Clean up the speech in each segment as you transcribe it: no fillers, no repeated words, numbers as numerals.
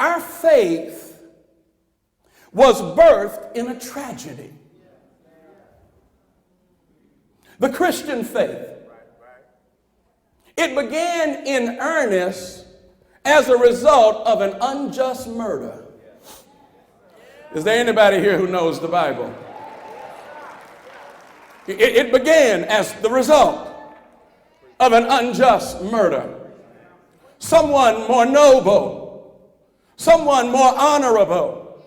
Our faith was birthed in a tragedy. The Christian faith. It began in earnest as a result of an unjust murder. Is there anybody here who knows the Bible? It began as the result of an unjust murder. Someone more noble, someone more honorable,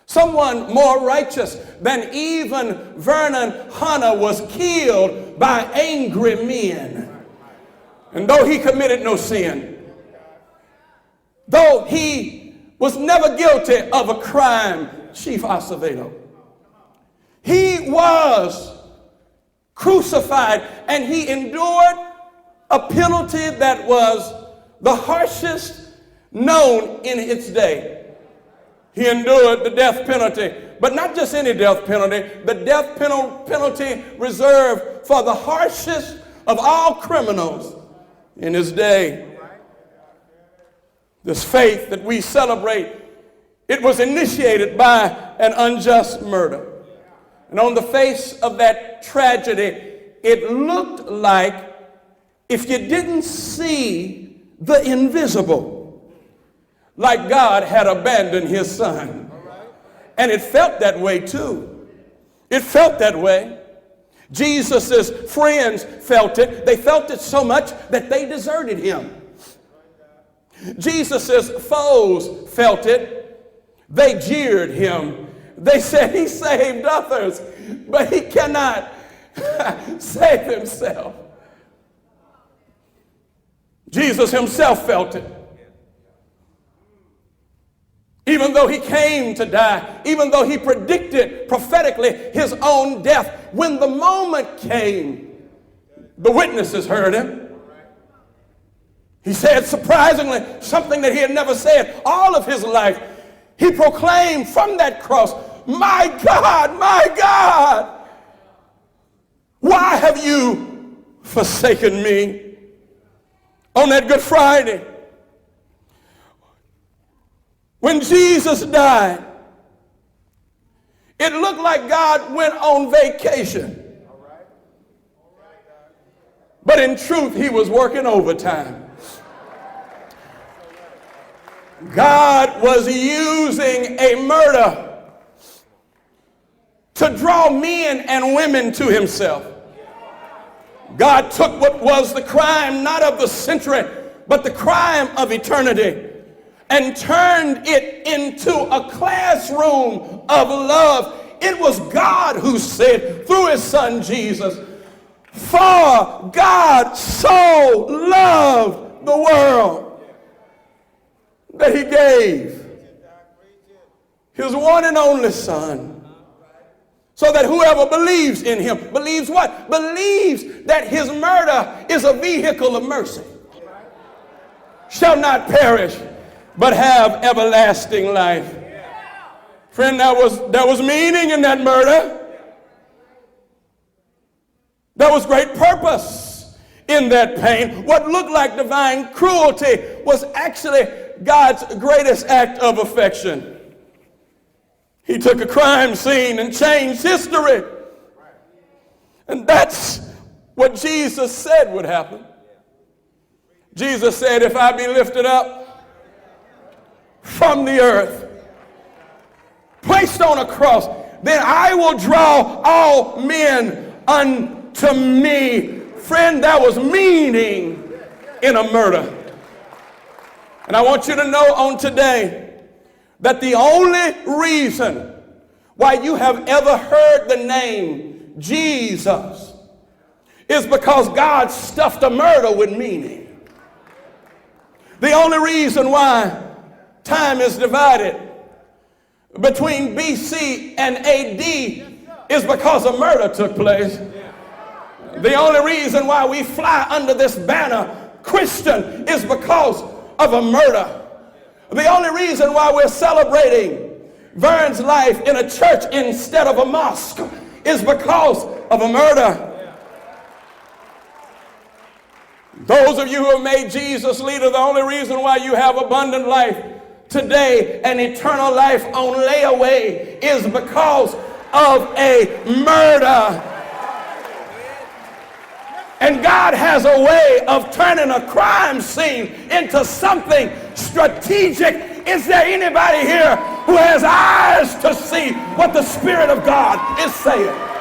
someone more righteous than even Vernon was killed by angry men. And though he committed no sin, though he was never guilty of a crime, Chief Acevedo, he was crucified and he endured a penalty that was the harshest known in its day. He endured the death penalty, but not just any death penalty, the death penalty reserved for the harshest of all criminals in his day. This faith that we celebrate, it was initiated by an unjust murder. And on the face of that tragedy, it looked like, if you didn't see the invisible, like God had abandoned his son. And it felt that way too. It felt that way. Jesus' friends felt it. They felt it so much that they deserted him. Jesus' foes felt it. They jeered him. They said he saved others, but he cannot save himself. Jesus himself felt it. Even though he came to die, even though he predicted prophetically his own death, when the moment came, the witnesses heard him. He said, surprisingly, something that he had never said all of his life. He proclaimed from that cross, my God, why have you forsaken me? On that Good Friday, when Jesus died, it looked like God went on vacation. But in truth, he was working overtime. God was using a murder to draw men and women to himself. God took what was the crime, not of the century, but the crime of eternity, and turned it into a classroom of love. It was God who said through his son Jesus, for God so loved the world that he gave his one and only son, so that whoever believes in him, believes what? Believes that his murder is a vehicle of mercy, shall not perish, but have everlasting life. Friend, there was meaning in that murder. There was great purpose in that pain. What looked like divine cruelty was actually God's greatest act of affection. He took a crime scene and changed history. And that's what Jesus said would happen. Jesus said, if I be lifted up from the earth, placed on a cross, then I will draw all men unto me. Friend, there was meaning in a murder. And I want you to know on today that the only reason why you have ever heard the name Jesus is because God stuffed a murder with meaning. The only reason why time is divided between BC and AD is because a murder took place. The only reason why we fly under this banner, Christian, is because of a murder. The only reason why we're celebrating Vern's life in a church instead of a mosque is because of a murder. Those of you who have made Jesus leader, the only reason why you have abundant life today an eternal life on layaway is because of a murder. And God has a way of turning a crime scene into something strategic. Is there anybody here who has eyes to see what the Spirit of God is saying?